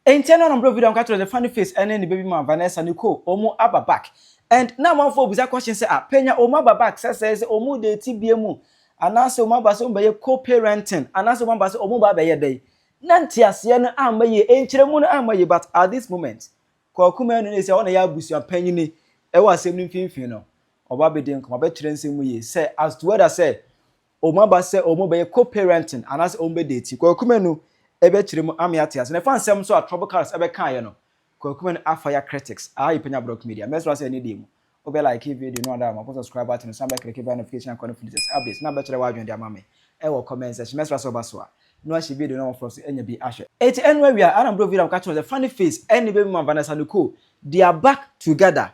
Internal number video the Funny Face and the baby man Vanessa Nicole omo aba back. And now one for buza question say Penyah omo aba back says omo de TBM anase omo aba so be co-parenting anase omo aba so omo ba be dey. Nanti ase no amaye enkyeremu no amaye but at this moment Kwaku Manu say ona ya abusuan panyin ni e wa asem ni mfimfin no. Oba be den ko ba kyerɛ nsɛm ye say as to whether say omo aba say omo be co-parenting anase omo be date. Kwaku Manu ebe chiremu amiati as na fan sem so a trouble cars ebe kan ye no Kwaku Manu afire critics Penyah block media mesra say any dem obe like video no under ma subscribe button so make click notification and notifications updates na be chere wa dwen dia mama e wo comment section mesra so baso a no a video no for so enya bi ahwe et anyway we are bro video catch the Funny Face and the baby man Vanessa Nicole they are back together.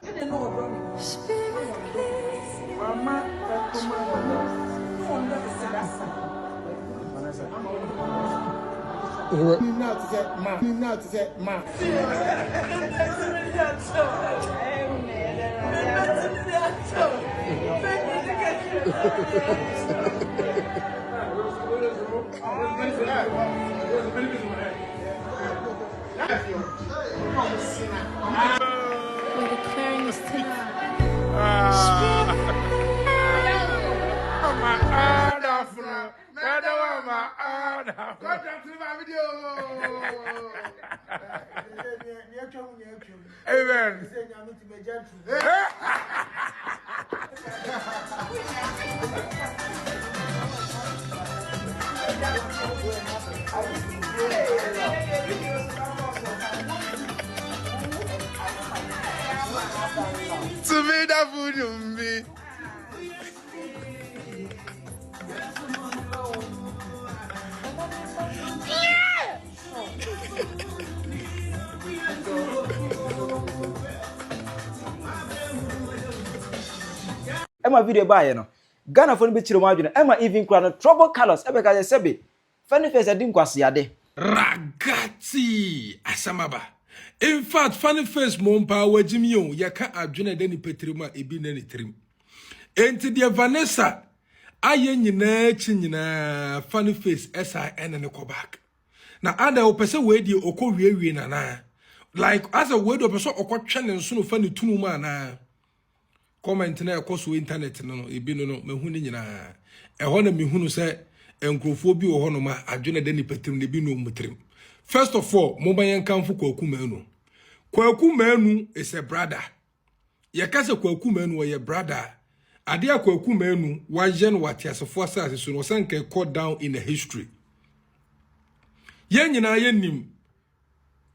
We're declaring this tonight. Amen. To me, that would be. Emma video buy no Ghana for no be chiro ma adwene Emma even kura no trouble colors ebe ka sebe Funny Face adi nkwase ade Ragati asamaba. In fact, Funny Face mompa wajimiyo yaka adwene de ni petrimu a ebi na ni trim. Enti de Vanessa aye nyina chi nyina Funny Face SIN ne ko back. Na ada opese we die okɔwie na na. Like as a word opese okɔtwe ne nso no fa ne tunu mu ana. Comment na ekoso internet no ebi no mehu ni nyina. Ehɔ na mehu no sɛ enkrofo bi wo hɔ no ma adwene de ni petrim ne bi no mutrim. First of all, mobayen kanfo Kwaku Manu. Kwaku Manu is a brother. Yakase Kwaku Manu wa ye brother. Ade a Kwaku Manu wa yen watiasefo asase so no sanke cut down in the history. Yen nyina yenim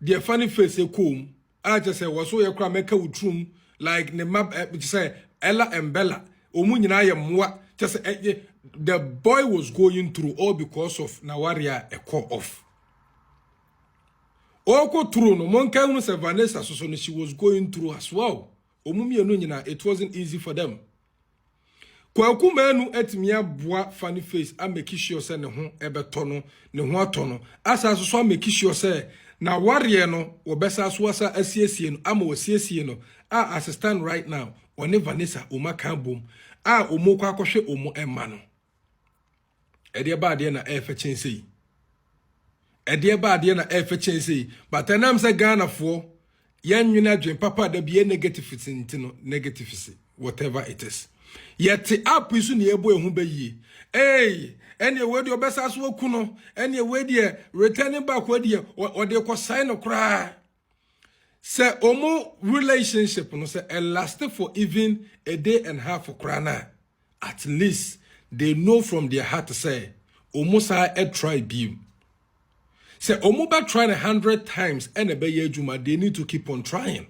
the Funny Face ekom a just say waso ye kra meka utrum like ne map say Ella and Bella omu nyina ye mwa just the boy was going through all because of Nawaria a call off. Oko true no monka unu se Vanessa so she was going through as well. Omumi enu nyina it wasn't easy for them. Kwaku Manu etmia boa Funny Face a make sure say ne ho ebeto no ne ho ato no asa so make sure say na warrior no wo besa so asa asiesie no ama wasiesie no a assistant right now one Vanessa omaka bom a omoko akohwe omo emma no ede ba de na efe chense ede ba de na efe chense but enam say Ghana for yan nwina dwen papa da be negativity no negativity whatever it is yet up isu ne ebo ehu bayi any we de obesa so oku no any we de returning back we de o de ko sign no kra say omo relationship no say it lasted for even a day and a half for krana at least they know from their heart to say omo sa e try be say omo ba trying 100 times and be yejuma they need to keep on trying.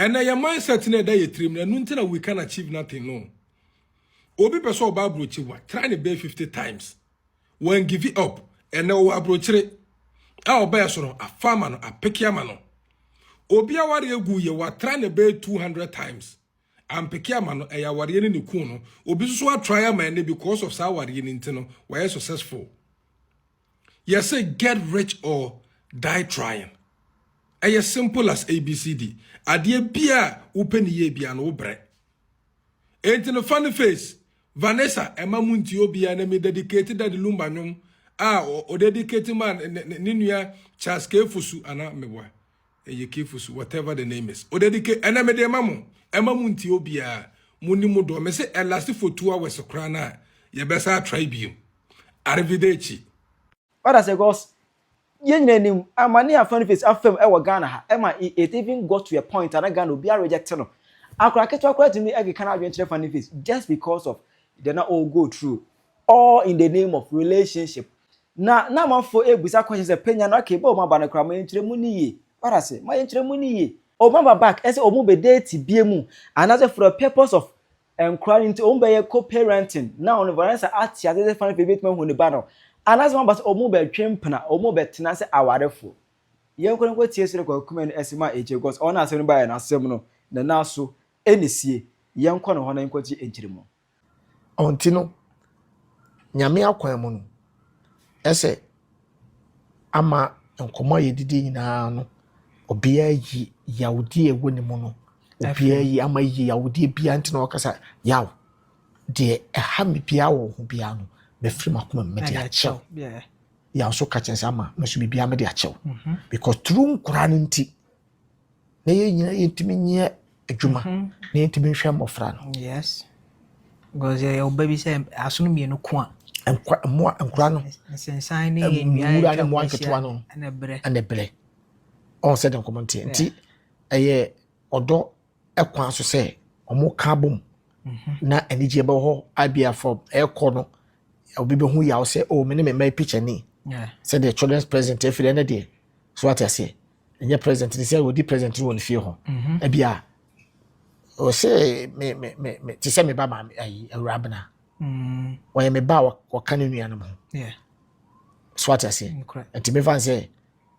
And your mindset in a day trim, and we can achieve nothing. No. Obi person about broach trying to be 50 times. When give it up, and now we broach it. Our person, a farmer, a pekiamano. Obi a warrior gu ye were trying to be 200 times. And pekiamano, a warrior in the kuno, Obi so a try man because of our intino were successful. Yes, say get rich or die trying. As simple as ABCD. Adie bia upeni ye bia no bre. Enti no Funny Face Vanessa ema munti obi ya na me dedicated that lumba nyom o dedicate man ni nua Charles Kefusu ana meboa eye Kefusu whatever the name is o dedicate ana me de mamu emamu nti obia muni mu do me say last for 2 hours kra na ye besa try biom arrivederci What I say goes yen amani a Funny Face afem e wo Ghana ha ema it even got to a point and Ghana obi a reject no akura keto akura timi e kana adwentre Funny Face just because of they not all go through all in the name of relationship na man for ebusa question say Penyah no ke ba o ma ba na kura ma yentre mu ni ye what I say ma yentre mu ni ye o ma ba back e say o mu be date bie mu and as for the purpose of crying into o be co-parenting now on Vanessa at ya say Funny Face betman hu ne ba no and as one but o mu be twempena o mu be tena say awarefo yen ko tie sire Kwaku Manu esima eje because ona asem ba na asem no na so enisie yen ko no ho na yen ko ti enchirimo ontino nyame akwan mu no ese ama nkomo yedidi nyina no obia yi yawudi ewo ne mu no obia yi ama yi yawudi bia ntino okasa yaw de ha me bia wo ho bia no be free makoma me de achew ya so ka chense ama me so bia me de achew because true nkura nti na ye nyina yentimi nye adwuma na yentimi hwe mofra no yes because your baby say asunu me no ko a nkura no sensan ne ye nwia ya mo anketo no ane bre on said in comment nti eye odo ekwan so say omo ka bom na anije be ho abia for ekọ no obi be hu ya say oh me ne me picture ni said the children's present if the day so what I say enye present ni say we di present won fie ho abia o say me ti say me ba ma ayi awurabna oye me ba wa kan nua no mo so what I say and me fan say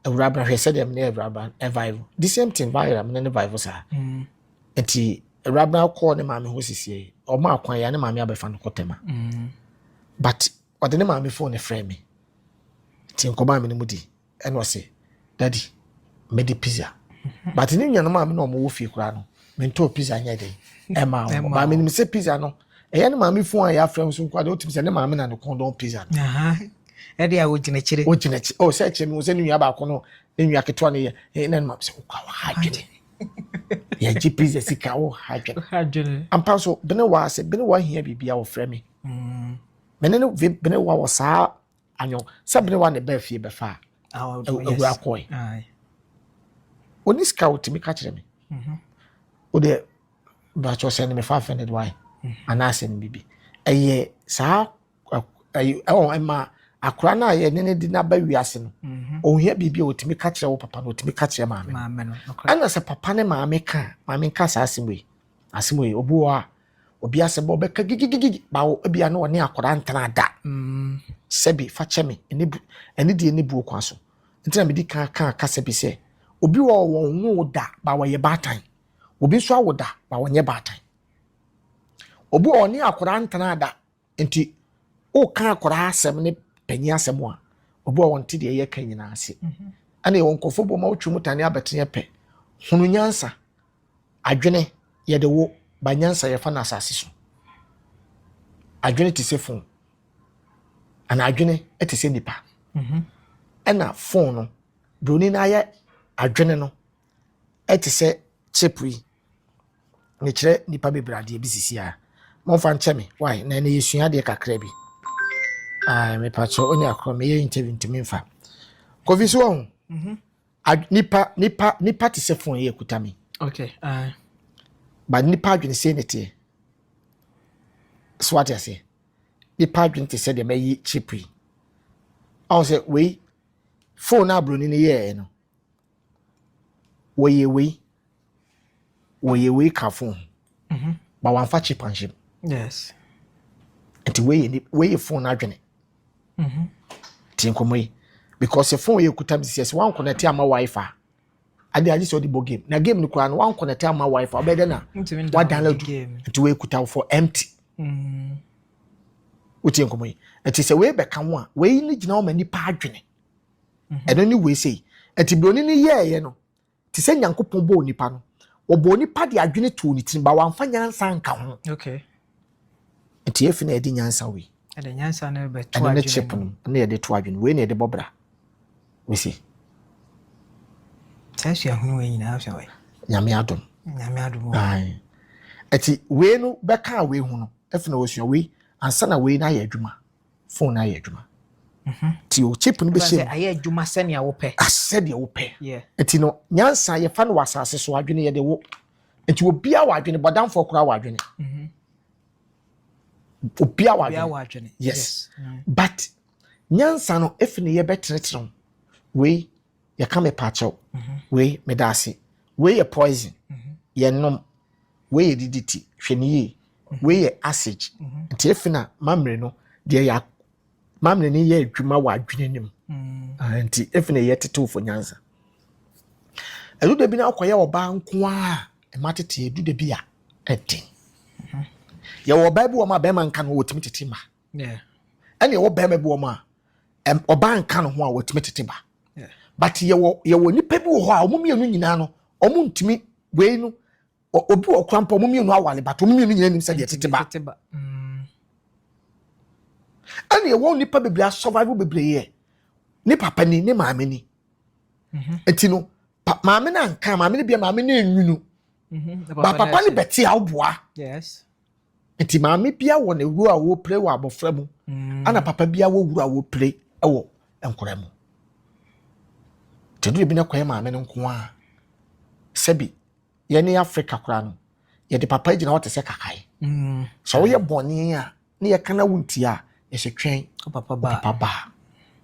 awurabna hwe say dem na awurabna vibe the same thing vibe me ne vibe sa enti awurabna call ne ma me ho sisie o ma akwan ya ne ma me abefa no kotema but what the name me phone frame me ti nkoma me ne mudi and was say daddy me di pizza but ni nwa no ma me no mo wo fie kura no me nto pizza nya dey e ma ba me ni say pizza no e ya ne ma me phone ya frame so kwa de otimi say ne ma me na no condom pizza e dey a wo gine chire o say chire me say nwa ba ko no nwa keto ne ye ne ma say kwa ha dwene ya ji pizza sika wo ha dwene ampa so bene wa say bene wa hia bibia wo frame me menene bene wa wo sa anyo sa bene wa ne ba fie be fa awura koy oni scout mi ka kire me o de ba cho send me 500 why ana send bibi eye sa o ema akura na ye ne di na ba wiase no o hia bibi o timi ka kire wo papa no timi ka kire maame no ana se papa ne maame ka sa asimwe obu a obi asebo be ka gigigigi ba wo bia no ne akura ntana da sebi fa cheme eni die ne bu okwa so ntina me di ka sebi se obi wo wo da ba wo ye batan obi so awoda ba wo nye batan obi oni akura ntana da enti o ka akura asem ne Penyah asem a obi wo nti de ye ka nyina ase ana ye wonkofo bo ma otwu mutane abetene pe hunu nyansa adwene ye de wo ba nyansa ye fa na asase so adwene ti se phone ana adwene eti se nipa ana phone no broni na ye adwene no eti se chipri ne kire nipa bebrade bi sisi a mo fa ncheme why na ne yesua de kakra bi me pacho oni akro me ye interview ntimi mfa koviso ho nipa ti se phone ye kutami okay ba nipa adwene se nete so what I say nipa adwene ti se de mayi chipri I say we phone abroni ne ye no we ka phone ba wan fa chip and chip yes enti we phone adwene tin komoyi because the phone ye kuta business wan connect ama wifi ade aji so the bo game na game ni kwa no wan connect ama wifi obede na wa download enti we kuta for empty uti komoyi enti se we be ka ho a we ni gina o mani pa adwene eno ni we sei enti broni ni ye no ti se nyankopon bo nipa no obo nipa de adwene to ni tin ba wan fa nyansa nka ho okay enti efi na edi nyansa we And the nyansa na be to and the adwene chip mu. no na ye de to adwene we na ye de bobra we see Sɛ hunu we nyina afɛ we. nyame adom Nyame adom. ai eti we no beka we hu no efna wo sua we ansa na we na ye adwuma phone na ye adwuma ti o chip no be Sɛ shame ayɛ adwuma sɛ nea wo pɛ. asɛ de wo pɛ Yeah. eti no nyansa ye fa no wasase so adwene ye de wo eti obia wa adwene bodamfo kora wa adwene obia wa Bia adwene wa adwene. yes but nyansa no efne ye betenetere we ye ka me pacho we me dase we ye poison ye nom we ye diditi hweniye we ye acid nti efna mamre no de ya mamre ni ye adwuma wa adwene nim nti efna ye tetew fo nyansa elu de bi na akoye oba nko a ematete edu de bi a edi ye wo ba bi wo ma be man kan wo timi tete ma Yeah. ene wo ba bi wo ma oba nka no ho a wo timi tete ba Yeah. but ye wo nipa bi wo ho a omumienu nyina no omuntimi we no obi wo krampa omumienu awale but omumienu nyina nim se de tete ba ene wo nipa bebre survival bebre ye ni papa ni ni maame ni enti no maame na nka maame ni bia maame na enwunu ba papa ni beti a oboa Yes. enti maame bia wo na wu a wo pre wo abofra mu ana papa bia wo wu a wo pre ewo enkora mu tedu bi na kwaye maame no nko a sebi ye ni Africa kora no ye de papa gina wo te se kakai so wo ye boni a na ye kana wunti a ye se twen Papa ba. papa ba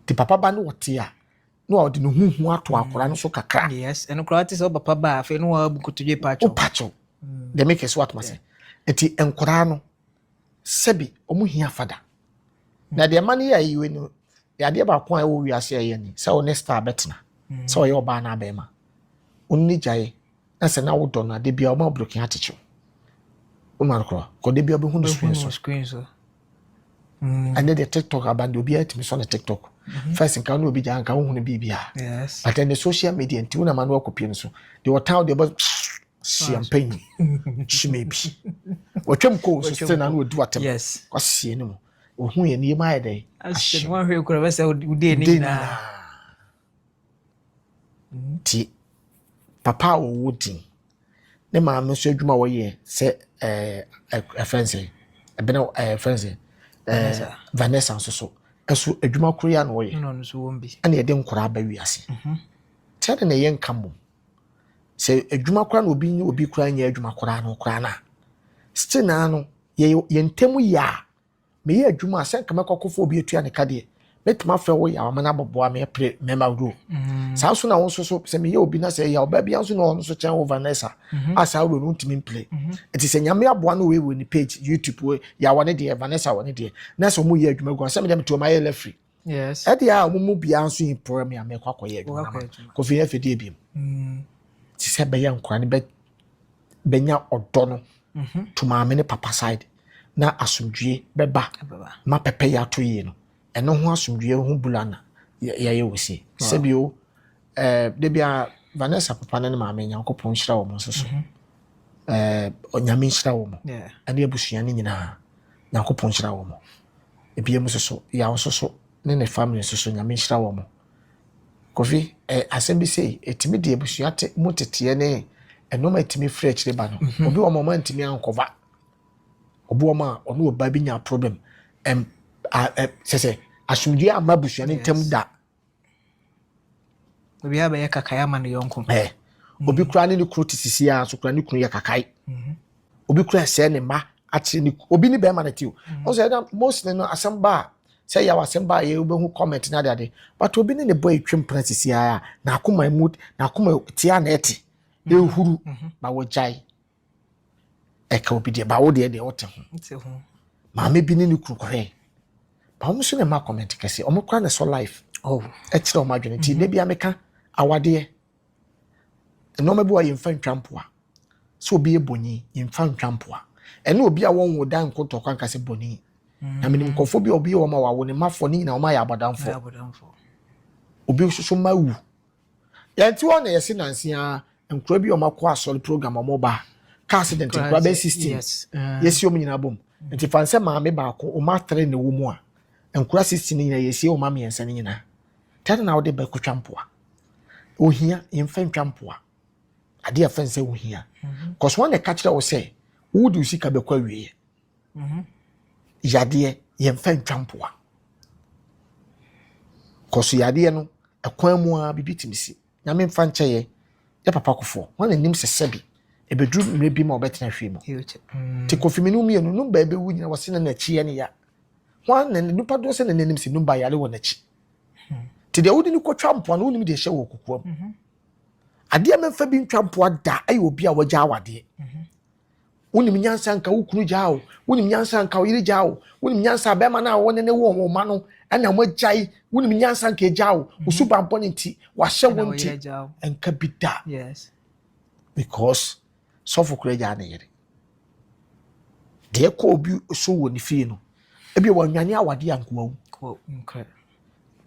ti papa ba no wote a no a de no huhu ato akora no so kakra Yes. And crowd is papa ba fe no wa bukutuje o pacho. pacho de make us what must eti enkora no sebi omu hia fada na de mane ya yiwe no ya de ba kon a wo wiase aye ni se o ne star betna se o ye oba na abema onni jaye na se na wo do na de bia o ma broken atechu o ma ko ko de bia be hu no Screen so. and the TikTok aband obi atimi so na TikTok first nka no obi ja nka hu no bibia Yes. but then the social media nti una manu akopie no so the town the champagne chimebi watwam ko so still na no odu atem Yes. kwasie no ohu ye ni ma yede Ashe one hwe kura besa ude ni na. ti papa wo wodi ne ma me so adwuma wo ye se friends ebena friends Vanessa so eso adwuma kro ya no wo ye No so won bi. ana yede nkora ba wiase tede na ye nkamo se adwuma kora na obi kora nya adwuma kora no kora na still na no ye ntemu ya me ye adwuma asen kama kokofo obi etua ne kade metima fa wo ya amana boboa me pre mema ro sa so na won so se me ye obi na se ya oba bia so na won so chen wo Vanessa asa wo no ntimi play enti se nyame aboa no we ni page YouTube we ya wone de Vanessa wone de na so mu ye adwuma go se me dem to ma ye lefree Yes. e de a mu bia so in pro me amekwa koye adwuma ko fi e fedie biem ti se be ya nkwa ne be nya odo no to maame ne papa side na asomdwie beba ma pepe ya to ye no eno ho asomdwie ho bulana ya ye wosi sebio de bia Vanessa papa ne maame nya nkopon hira wo mo so onyame hira wo mo ane abusua ne nyina nya nkopon hira wo mo ebiem so ya wo so ne family so nyame hira wo mo kofi asembi sei etimi de abusua te motete ne enoma etimi frɛ kyire ba no obi wo mama ntimi ankova obi wo ma ono oba bi nya problem sese asumdue amabusua ne ntam da Obi aba ya kakaya ma ne yonko. obi kura ne kuro tisisi a so kura ne kunu ya kakai obi kura se ne ma ati ne obi ni be ma na ti o so that most no asamba say ya wasamba ye obehu comment na dade but obi ne boy twem practice ya na akoma mood na akoma tia na eti ehuru ba wo jai eka obi de ba wo de wote ho maame bi ne kuru kore ba wo so ne ma comment kese o mo kura na so life e kire o ma dwene ti ne bia meka awade no ma bi wa yemfa ntwampoa so obi ebonyi yemfa ntwampoa ene obi a won wo dan koto kwan kase boni na minim kofo bi obi wo ma wa wo ne mafo ni na wo ma ya abadamfo obi so ma wu ya nti won na yesi nansia enkura bi o ma kwa asol program o mo ba car accident nkura be 16 yesi o nyina bom nti fanse maame baako o ma 3 ne wo mu a enkura 16 nyina yesie o ma miensa nyina tade na wo de be kotwampoa ohia yemfa ntwampoa ade afense ohia cause one catch that wo say wo do sika be kwa wie yade yemfa ntwampoa cause yade no ekwan mu a bibitimisi nyame mfa nkyeye ya papa kofo one nim sesebi ebedru mre bi ma obetena hwemu ti kofiminu mienu no ba ebe wu nyina wose na nachi ne ya one ne nupa do se na nanim si numba yale wo nachi ti de wodi ni kotwampoa no nim de hye wo kokuam ade amemfa bi ntwampoa da ayi obi a wagya awade wonim nyansa nka wukunu gyawo wonim nyansa nka yiri gyawo wonim nyansa bema na wone ne wo ma no ana magyai wonim nyansa nka gyawo usuba mponi nti wahye wonti enka bida Yes. because sofo kura gya na yere de ko obi so wo ni fie no ebi wanwane awade anko Cool. Okay.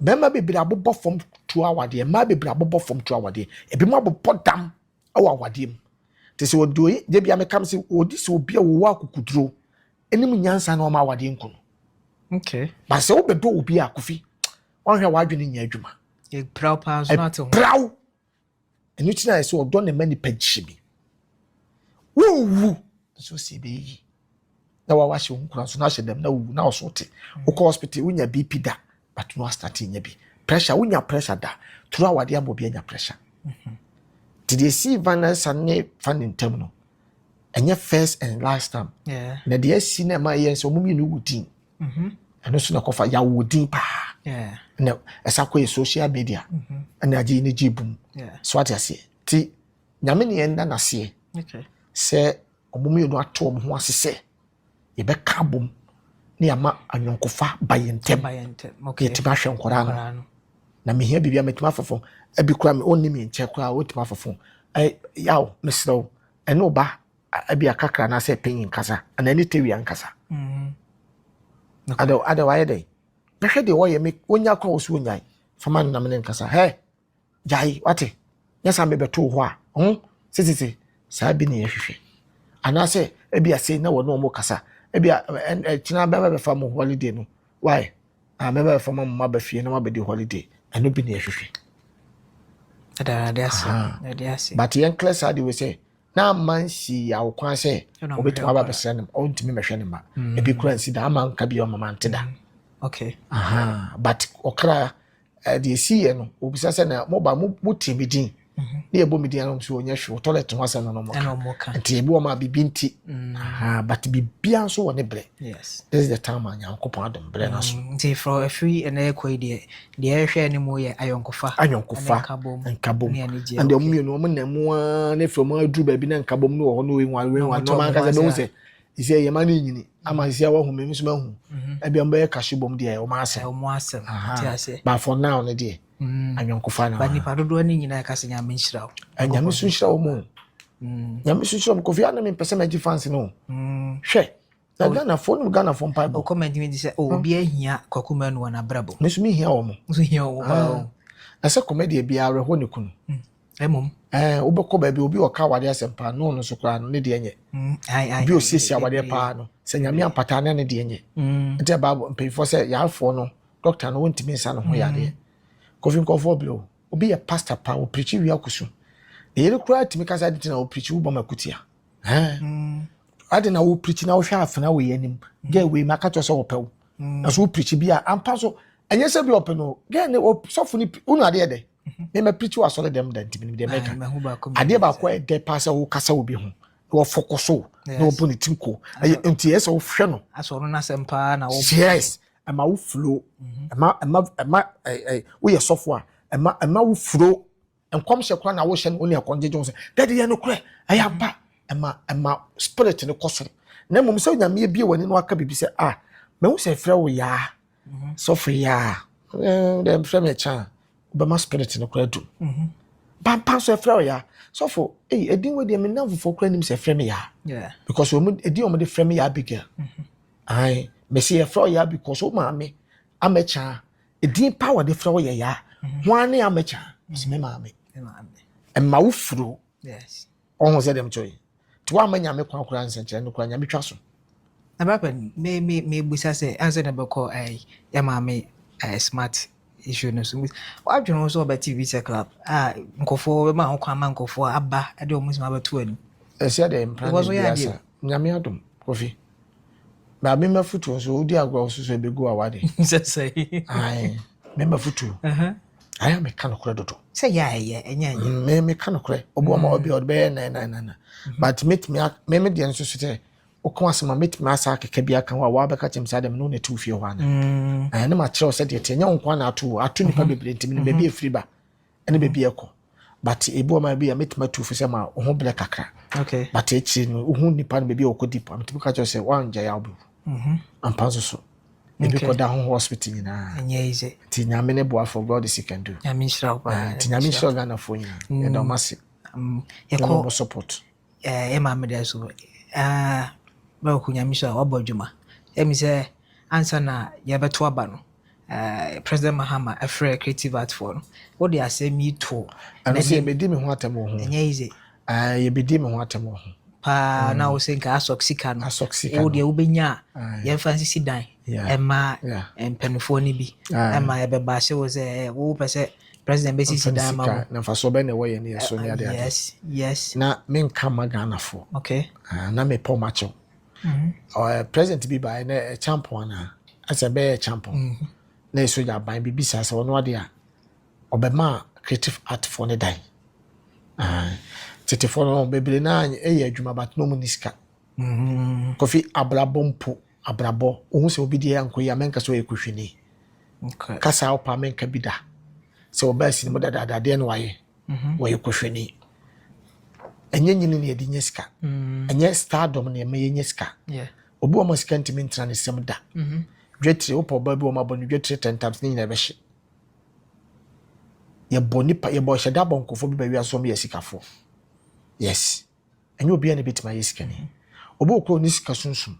bema bebira abobɔ fam tu awade ma bebira abobɔ fam tu awade ebi mo abobɔ dam awa awade mu tese odoi de bia mekam se odi se obi a wo akukuduro enim nyansa na o ma awade nko Okay. ba se obedo obi akufi wonhwe wadwene nya adwuma A proud pass not to. braw enu tina se odo ne mani pagye bi wu so se be yi na wa wahye nkura so na hye dem na wu na osote wo ko hospital wunya BP da but no start nya bi pressure wunya pressure da turu awade abo bi nya pressure did you see Vanessa ne fan intem no enye first and last time Yeah. na de asi na ma yen so mumi no wudin eno so na kofa ya wudin pa Yeah. na esakwa social media na agi ni jibum Yeah. so ati ase ti nyame ne enda na se Okay. se omumi no ato ho asese ye be kabum ne ama anyonkofa bayentem Okay. ti ba hwe nkora no na mehia bibia metima fofo abi kura me onni me nche kura wotima fofo yaw mesro eno ba abi akakra na se penyin kasa ana ni tewi ankasa ada waye dey behwe de wo ye me onya kwa wo so onyai fama na me nkasa he jai wate nyasa me beto ho a sisi saa bi ne yehwehwe ana se abi ase na wo no mo kasa abi tina ba be fam holiday no why me be fam ma ba fie na ma be di holiday eno bi ne yehwehwe That's but yen class ade we say na man si ya okwan say obetuma ba besra nem o ntimi mehwe ne ma ebi kura nsi da ama nka bi o mama nteda Okay. but okra de si ye no obisa say na mo ba mo timi din na ebo mi din no so onya hwe toilet ho asem no mo ka nti ebi o ma bibi nti but bibia nso wo ne bre. Yes. This is the time anya nkopon adom bre na so Nti for a free and a quay de ehwe ne mo ye ayonkofa nkabom and the omie no mo na mo na from adru ba bi na nkabom no ho no we nwa no man ka say be say isi ye ma ni nyini ama isi wa hu me so ma hu e mba ye kashe bom de o ma asem ti ase but for now ne de anyonkofa na ba ni padodo ni nyina ka se nyame nhyira anyame so nhyira wo mo nyame so nhyira mo kofi ana me pese ma gi fancy no hwe na Ghana phone pipe o comment me di say obi ahia Kwaku Manu na brabo me so me hia wo mo so hia wo ba na se comedy bia areho ne kunu emom obekọ ba bi obi o ka wade asempa no so kra no ne de enye bi o sisi awade pa no se nyame ampata ne de enye nte ba mpefo se ya afọ no doctor no wontimi nsa no ho yade kofi nkofo blo obi ye pastor pa o preach wi akusu e yere kra timi kasa de na o preach wo boma kutia ade na wo preach na wo hwa afena we yanim ge we maka to so wo pew na so wo preach bia ampa so enye se bi openo ge ne o sofo ni unu ade de me preach wa so dem da ntimi de meka ade ba ko de pasa wo kasa wo bi ho wo fokuso na wo boni tinko enti ese wo hwe no aso no na sempa na wo yes ama wo flow ama wo ye sofo a ama wo flow enkom hye kra na wo hye no ne akonje jonse dade ye no kra ayaba ama spirit ne kosoro na mum se nyame bie wani no aka bibi se me wo se frɛ wo ya sofo ya dem frɛ me cha ba ma spirit ne kra du ba pa so frɛ wo ya sofo edin we de me na fofo kra nim se frɛ me ya because we edin o me de frɛ me ya bigger me se frɛ wo ya because o ma me amecha edin power de frɛ wo ya hwan ne amecha se me ma me ma wo furo yes on se dem choy to wa manya me kwa kura nsenche no kura nya metwa so happen me busa say answer na beko ya maame smart issue no so what you know so about TV club nkofo be ma ho kwa ma nkofo aba e de omusi ma beto ani ese de implant biasa nyame adom kofi ba me mafutu so odi agro so so be go awade say ai me mafutu aya me kan okre dodo say ya enya me kan okre obo ma obi odbe na but me de nso so te okon asema me asa keke bia kan wa beka tem sa dem no ne tu fie ho ana na ma kire o se de te nya nkwa na atu nipa bebre ntimi ne bebi efiri ba ene bebi eko but ebo ma bia metima tu fie ma ho ble kakra okay but echi no hu nipa ne bebi okodi pa metimi ka kire se wanja ya obu ampanso so ebi ko da ho hospital nyina enya ize ti nyame ne boa for God is can do nyame shira ba ti nyame shira Ghana fo nyina e da masi ye ko support e ma me da so ba ku nyame shira obodwuma emi se ansa na ye beto aba no President Mahama afre creative art for no what they say me to and say be di me ho atam ho enya ize ye be di me ho atam ho pa na wo senka asoksika no wo de wo benya ye fancy dan ema empenfo ni bi ema ye be ba se wo se wo pese president be sisi dan ma na fa so be na wo ye ne so ne ade yes na me nka magana fo okay na me po macho president bi ba na champion na asa be champion na so ja ban bi bisa se wono ade a obema creative art for ne dan tete for no bebre na eye adwuma bat no muniska kofi abrabo ohun se obi die anko ya menka so ekohwini okay kasa opa menka bida se obasi mo dada de no waye waye kohwini enye nyini ne edi nyeska enye stardom ne me nyeska obi o mo sika ntimi ntra ne sem da dwetire opa oba bi o ma bonu dwetire 10 times ni nyina be hye ye boni pa ye bo hyeda bonkofo bi ba wi aso me yesikafo yes enye obi ane bitima yesika ni obi okro ni sika sunsun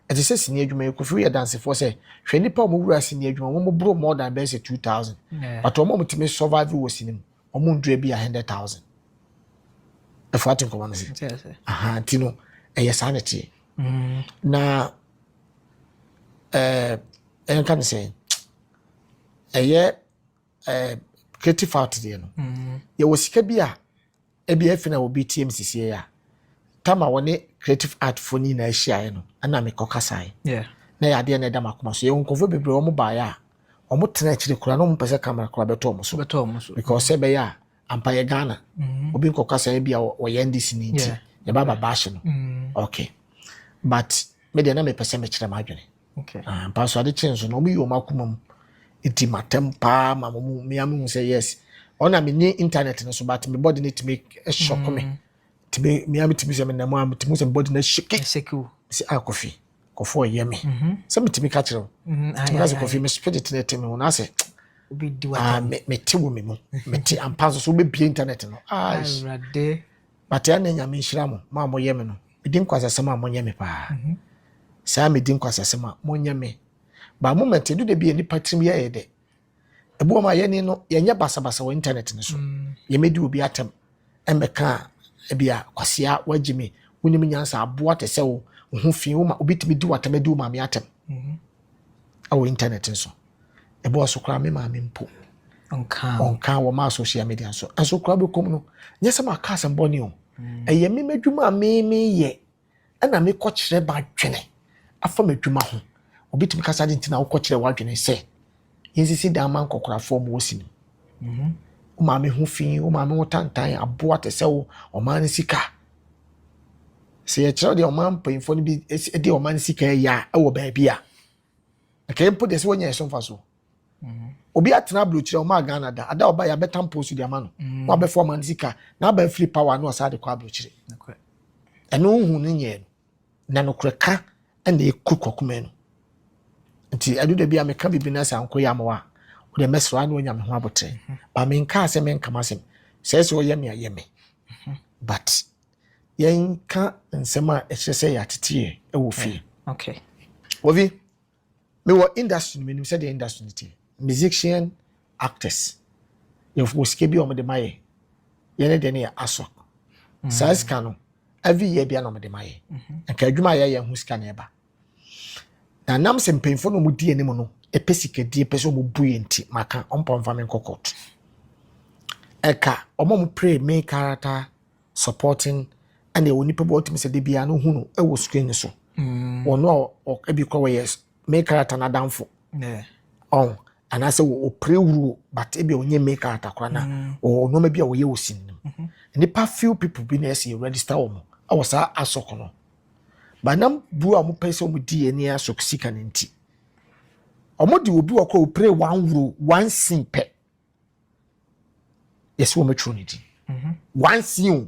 ete se sini adwuma ye kofi ye dance for say hwe nipa mo wura sini adwuma mo bro more than base 2000 but o mo mutime survive wo sini o mo ndua bi 100,000 efa tin ko man se tino eye sanity na en kan say eye creative art de no ye wo sika bi a ebi afina wo BTMCC ya tama woni creative art phone na ahia no ana me kokasai na ya de na da makoma so ye nkofo bebre wo mo ba ya o mo tena chire kura no mo pese camera kura beto mo so because se be ya ampa ye Ghana obi nkokasai bia wo ye ndisi ni nti ye baba bash no okay but me de na me pese me chire ma adwene okay ampa so ade chenso no mo yi o makoma mu iti matempa mamu miamu say yes ona me ni internet no so but me body need to make a shock me to be miamu to be say me na mo to say body na shake si akofi kofo ye me say me to me catch ro because kofi me spirit na temi wona say obi di wa me ti wo me mu me ti ampa so be bi internet no rade but ya na nyame nhira mo ma mo ye me no me din kwasasema mo nye me pa sa me din kwasasema mo nye me ba moment do de bi ani patrim ye de ebu ma ye ni no ye nya basabasa wo internet ni so ye medi obi atem embeka bia kwasia wagimi wonim nyansa aboa te se wo ho fi wo ma obi timi di watem di wo ma me atem awo internet nso ebu so kra me ma me mpo onka wo ma social media so aso kra be kom no nyese ma ka asem boni o eye me madwuma me ye ana me ko kire ba dwene afa madwuma ho obi timi kasa de ntina wo ko kire wa dwene se yensisi da man kokora fo mo osini o ma me ho fi o ma me wotantan aboa te se wo o ma sika se ye kire de o ma mpanyfo no bi de o ma sika ya e wo ba bia okay mpo de se wonya eso mfa so obi atena blochire o ma Ghana da ada oba ya betam post di ama no wa be fo ma sika na ba free power no asa de kwa blochire eno hu ne nye na no kreka ene ekukoku menu nti adu de bia me ka bibi na sa anko ya mawa o de mesra na onya me ho abotre ba me nka ase me nka masem se o ye me ayeme but yen ka nsema ehese ya tetie e wo fi okay ovi me wo industry me nim se the industry nti musician actors you for skebi o me de maye ye ne de ne aso sa ska no every year bia no me de maye nka adwuma ye hu ska na eba na nam se mpemfo no mu die ne mu no epesika die pese mu buye nti maka ompo mfa men kokot eka omo mu pray main character supporting and the only people to me say de bia no hu no e wo screen so ono e bi kwa yes main character na danfo yeah on and I say o pray wuru but e bi onye main character kwa na o no me bia wo ye wo sin nipa few people be na say register omo I was asoko no but nam bu a mo pese omo die ni asoko sika nti omo di obi wakọ pray one wuru one sin pe yes wo metro ni di one sin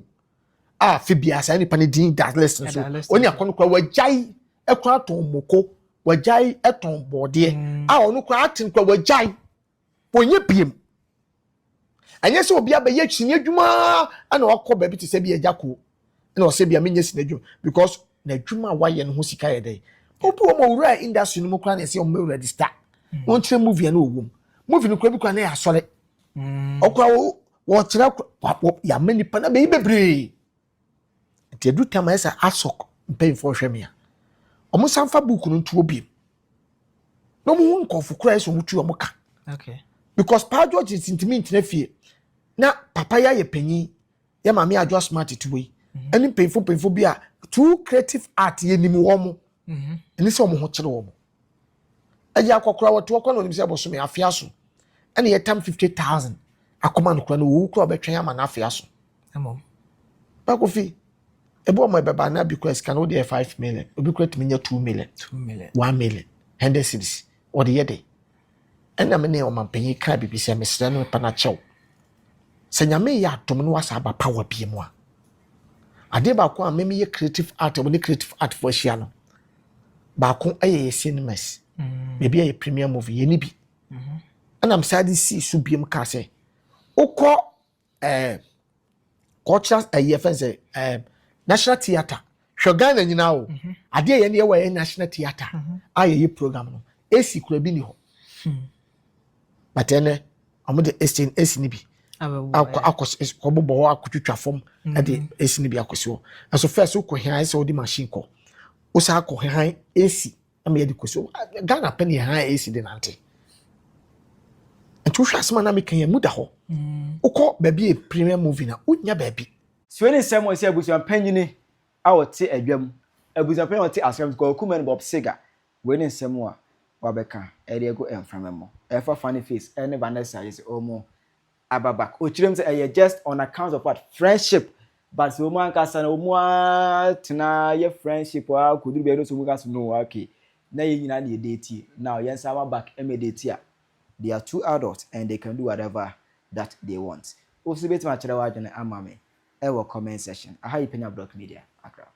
fibia sa nipa ne din that lesson so oni akono kwa wajai ekwa ton moko wajai eton bode onu kwa atin kwa wajai onye piem anya se obi abaye twini adwuma ana wakọ ba bi te se bi ejako na o se bia menye sin adwuma because na adwuma waye no ho sika ye dey obi wo mo wura industry no mo kwa na se o mo register won tire movie na owom movie no kwa bi kwa na ya sore okwa wo tire ya mani pa na be bebre ti edu tema esa asok mpemfo hwemia omo sanfa book no ntuo bi no mo nkofu kura eso mutu omo ka okay because pa George sentiment na fie na papa ya ye panyi ya mama ya just smart to we ani mpemfo bi a true creative art ye nim wo mo ani se omo ho kire wo mo aja akokora wo to okwa no nim se boso me afia so ani ye tam 50,000 akoma no kura no wo kura obetwen ama na afia so amom pa ko fi ebo mo beba na because can only 5 million obi kura timinya 2 million 1 million hundred cities or the yede ena me ne o mampanyi ka bibisa mesra no pa na chew senyame ya atom no wasa aba power bi mu a ade ba ko a me ye creative art o ne creative art for hia no ba ko aye cinemas maybe a premier movie ye ni bi ena am sadi si su biem ka se ukọ culture fense National Theatre Shogana nyina o ade ye ne we National Theatre aye program no AC kura bi ni ho but ene amu de AC ni bi akọ bobo ho akotwitwa fom ade AC ni bi akosi ho so first ukọ han se odi machine ko o sa akọ han AC am ye de kosi Ghana pen ye han AC de nante entu hwa asema na mekan ye muda ho ukọ ba bi premier movie na unya ba bi Swene Samuel say abusuan panyini a wote adwam abusuan panyin wote asem Kwaku Manu Bob Siga we ne nsem a wabeka ere ego enframemo efa Funny Face ene Vanessa is omo ababak ochirem say just on account of what friendship but so man kasa na omo tena ye friendship wa kuduru be no so muka so no okay na ye nyina na date now yes our back date they are two adults and they can do whatever that they want also bet ma kire wa adwene amame ewo comment section aha Penyah Block Media Accra.